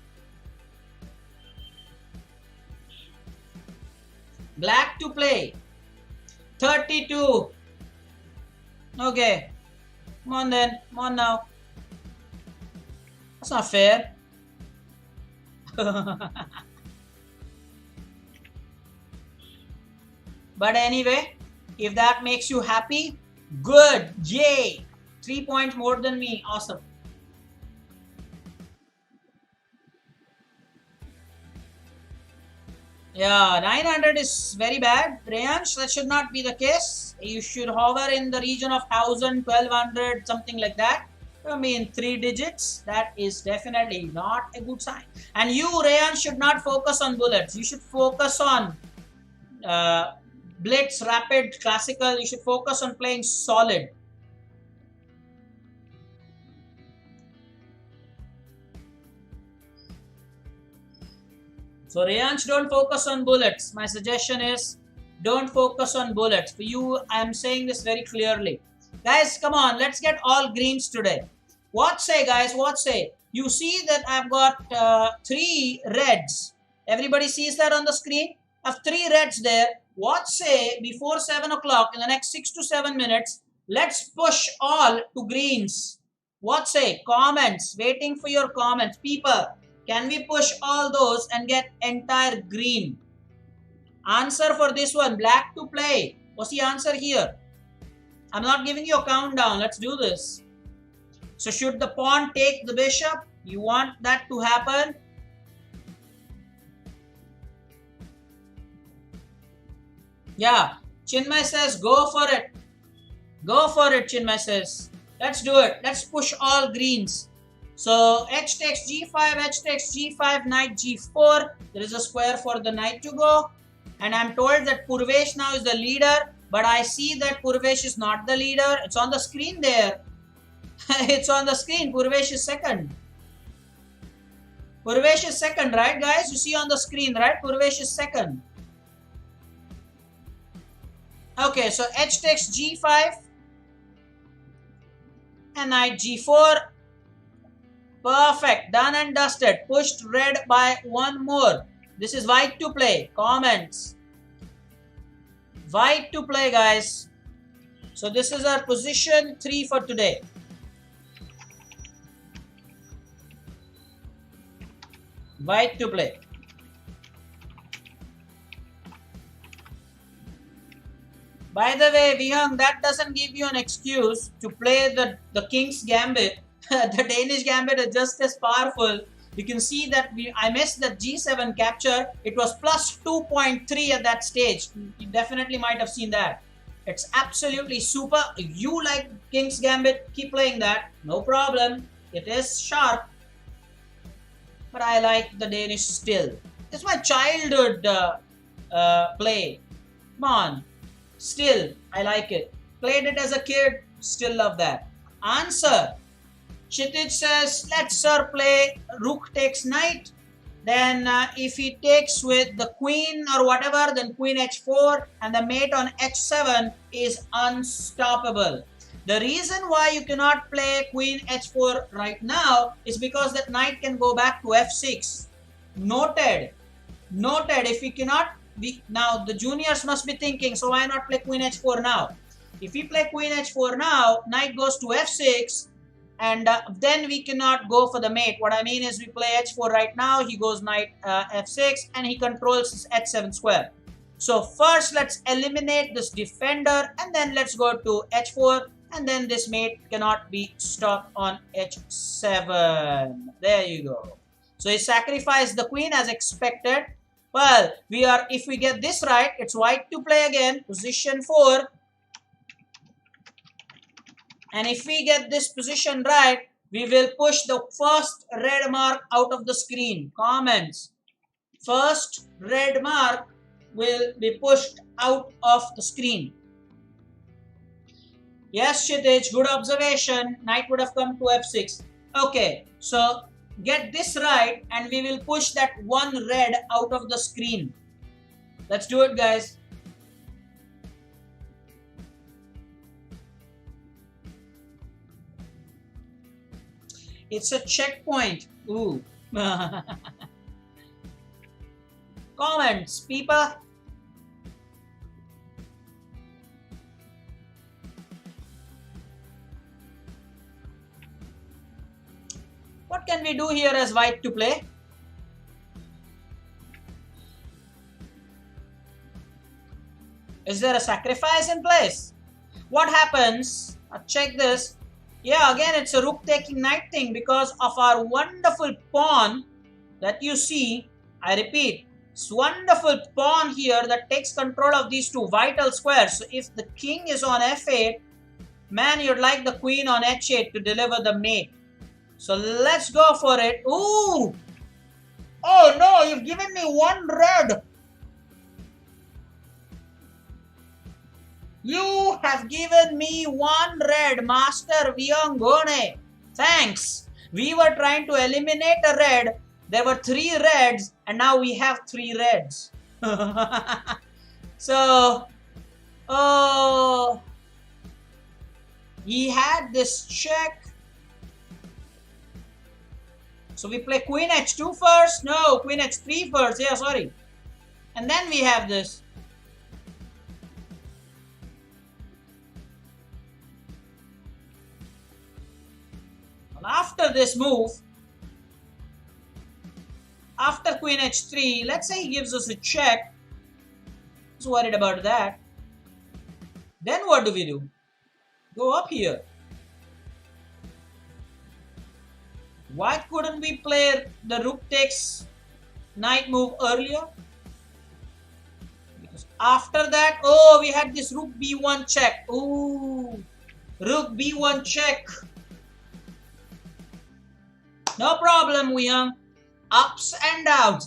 Black to play. 32. Okay. Come on then. Come on now. That's not fair. But anyway, if that makes you happy, good. Yay. 3 points more than me. Awesome. Yeah, 900 is very bad. Rayansh, that should not be the case. You should hover in the region of 1000, 1200, something like that. I mean, 3 digits. That is definitely not a good sign. And you, Rayansh, should not focus on bullets. You should focus on blitz, rapid, classical. You should focus on playing solid. So Rayansh, don't focus on bullets. My suggestion is don't focus on bullets. For you, I am saying this very clearly. Guys, come on, let's get all greens today. What say, guys? What say? You see that I've got 3 reds. Everybody sees that on the screen? I have 3 reds there. What say before 7 o'clock in the next 6 to 7 minutes, let's push all to greens. What say? Comments. Waiting for your comments. People, can we push all those and get entire green? Answer for this one. Black to play. What's the answer here? I'm not giving you a countdown. Let's do this. So should the pawn take the bishop? You want that to happen? Yeah. Chinmay says go for it. Go for it, Chinmay says. Let's do it. Let's push all greens. So h takes g5, h takes g5, knight g4. There is a square for the knight to go. And I'm told that Purvesh now is the leader. But I see that Purvesh is not the leader. It's on the screen there. It's on the screen. Purvesh is second. Purvesh is second, right, guys? You see on the screen, right? Purvesh is second. Okay, so h takes g5 and knight g4. Perfect. Done and dusted. Pushed red by 1 more. This is white to play. Comments. White to play, guys. So this is our position 3 for today. White to play. By the way, Vihang, that doesn't give you an excuse to play the King's Gambit. The Danish Gambit is just as powerful. You can see that I missed the G7 capture. It was plus 2.3 at that stage. You definitely might have seen that. It's absolutely super. If you like King's Gambit, keep playing that. No problem. It is sharp. But I like the Danish still. It's my childhood play. Come on. Still, I like it. Played it as a kid. Still love that. Answer. Kshitij says, let's sir play rook takes knight. Then if he takes with the queen or whatever, then queen h4 and the mate on h7 is unstoppable. The reason why you cannot play queen h4 right now is because that knight can go back to f6. Noted. Noted. If we cannot, now the juniors must be thinking, so why not play queen h4 now? If we play queen h4 now, knight goes to f6. And then we cannot go for the mate. What I mean is we play h4 right now. He goes knight f6 and he controls his h7 square. So first let's eliminate this defender and then let's go to h4 and then this mate cannot be stopped on h7. There you go. So he sacrificed the queen as expected. Well, if we get this right, it's white to play again. Position 4. And if we get this position right, we will push the first red mark out of the screen. Comments. First red mark will be pushed out of the screen. Yes, Kshitij, good observation. Knight would have come to f6. Okay, so get this right and we will push that one red out of the screen. Let's do it, guys. It's a checkpoint. Ooh. Comments, people. What can we do here as white to play? Is there a sacrifice in place? What happens? Check this. Yeah, again, it's a rook taking knight thing because of our wonderful pawn that you see. I repeat, it's wonderful pawn here that takes control of these two vital squares. So if the king is on f8, man, you'd like the queen on h8 to deliver the mate. So let's go for it. Ooh! Oh no, you've given me one red. You have given me one red, Master Viangone. Thanks. We were trying to eliminate a red. There were 3 reds and now we have 3 reds. So, oh, he had this check. So we play queen h2 first. No, queen h3 first. Yeah, sorry. And then we have this. After this move, after queen h3, let's say he gives us a check. Who's worried about that? Then what do we do? Go up here. Why couldn't we play the rook takes knight move earlier? Because after that, oh, we had this rook b1 check. Ooh, rook b1 check. No problem, Wiyang. Ups and downs.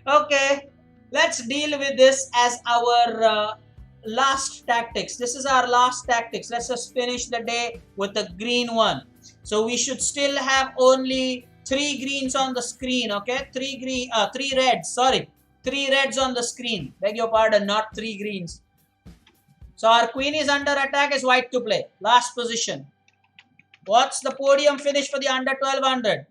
Okay, let's deal with this as our last tactics. This is our last tactics. Let's just finish the day with the green one. So we should still have only 3 greens on the screen, okay? 3 reds, sorry. 3 reds on the screen. Beg your pardon, not 3 greens. So our queen is under attack, is white to play. Last position. What's the podium finish for the under 1200?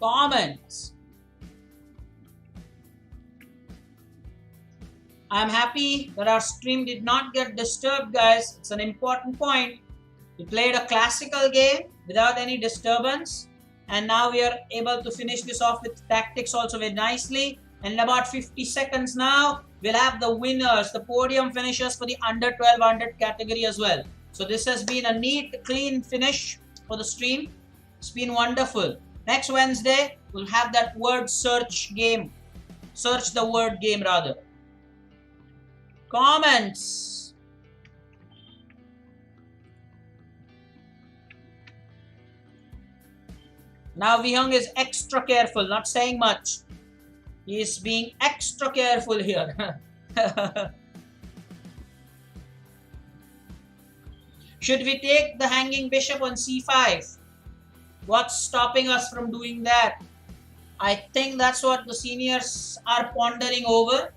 Comments. I'm happy that our stream did not get disturbed, guys. It's an important point. We played a classical game without any disturbance, and now we are able to finish this off with tactics also very nicely. And in about 50 seconds now, we'll have the winners, the podium finishers for the under 1200 category as well. So this has been a neat, clean finish for the stream. It's been wonderful. Next Wednesday, we'll have that word search game. Search the word game rather. Comments. Now Vihang is extra careful, not saying much. He is being extra careful here. Should we take the hanging bishop on c5? What's stopping us from doing that? I think that's what the seniors are pondering over.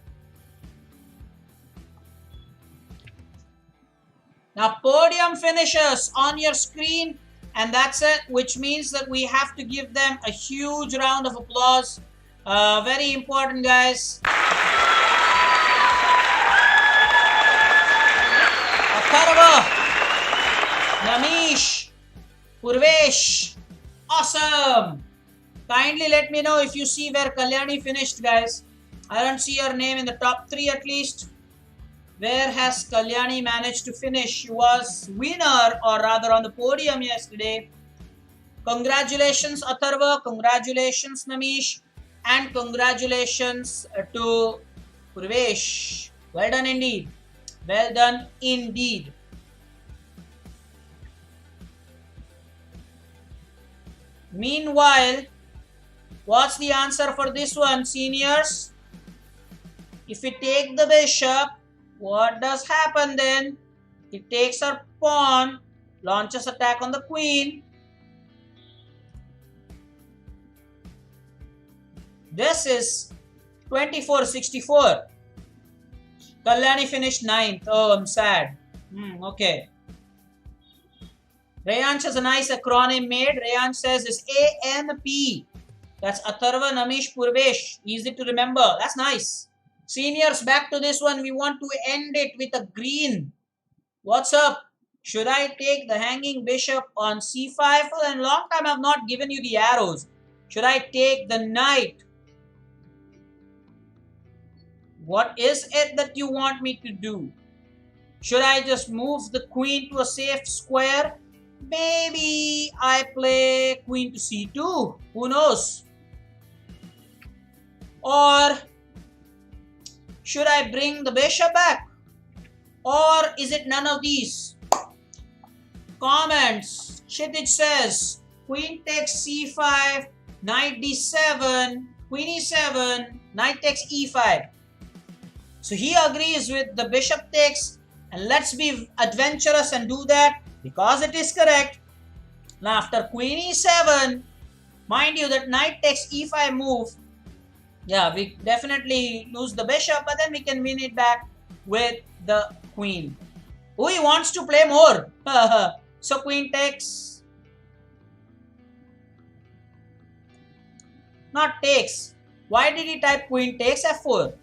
Now podium finishers on your screen, and that's it, which means that we have to give them a huge round of applause. Very important, guys. Atharva, Namish, Purvesh. Awesome! Kindly let me know if you see where Kalyani finished, guys. I don't see your name in the top 3 at least. Where has Kalyani managed to finish? She was winner, or rather on the podium yesterday. Congratulations Atharva, congratulations Namish, and congratulations to Purvesh. Well done indeed. Well done indeed. Meanwhile, what's the answer for this one, seniors? If we take the bishop, what does happen then? It takes our pawn, launches attack on the queen. This is 24-64. Kalyani finished 9th. Oh, I'm sad. Okay. Rayansh has a nice acronym made. Rayansh says it's ANP. That's Atharva, Namish, Purvesh. Easy to remember. That's nice. Seniors, back to this one. We want to end it with a green. What's up? Should I take the hanging bishop on c5? For a long time I've not given you the arrows. Should I take the knight? What is it that you want me to do? Should I just move the queen to a safe square? Maybe I play queen to c2. Who knows? Or should I bring the bishop back? Or is it none of these? Comments. Kshitij says queen takes c5, knight d7, queen e7, knight takes e5. So he agrees with the bishop takes, and let's be adventurous and do that because it is correct. Now after queen e7, mind you that knight takes e5 move, yeah, we definitely lose the bishop, but then we can win it back with the queen. Oh, he wants to play more. So queen takes, not takes. Why did he type queen takes f4?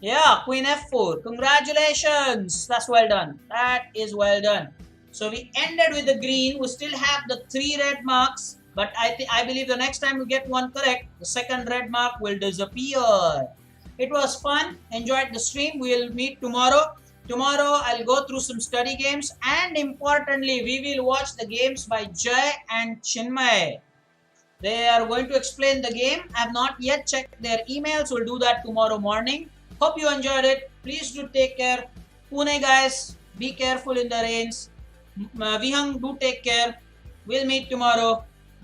Yeah, queen f4. Congratulations. That's well done. That is well done. So we ended with the green. We still have the 3 red marks. But I believe the next time we get one correct, the second red mark will disappear. It was fun. Enjoyed the stream. We'll meet tomorrow. Tomorrow I'll go through some study games. And importantly, we will watch the games by Jay and Chinmay. They are going to explain the game. I have not yet checked their emails. We'll do that tomorrow morning. Hope you enjoyed it. Please do take care. Pune guys, be careful in the rains. Vihang, do take care. We'll meet tomorrow.